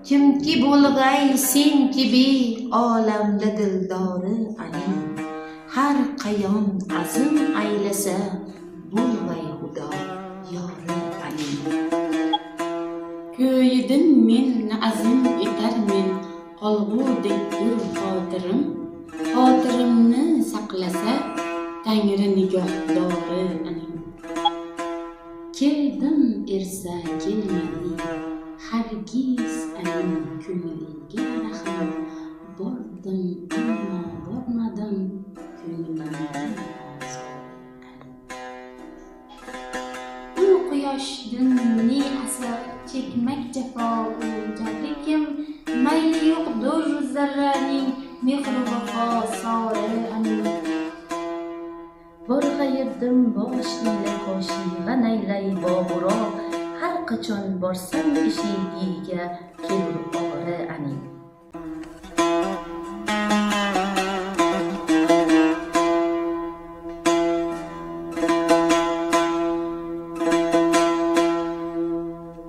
Kimki bo'lg'ay sen kibi olamda dildori aning, har qayon azm aylasa bo'lg'ay xudo yori aning. Ko'yidim men azm etarmen, qolg'udek yur xotirim, xotirimni saqlasa Tangri nigohdori aning. Keldim ersa kelmadi, hargiz aning ko'ngliga rahm, bordim ammo bormadim ko'nglimga u quyoshdan ne asar chekmak jafo jarlikim, mayli yo'qdur zarraning mehru vafo sori aning. Borg'ayirdim boshingla qoshing g'anaylay boburo, har qachon borsam eshigiga kelur ori aning.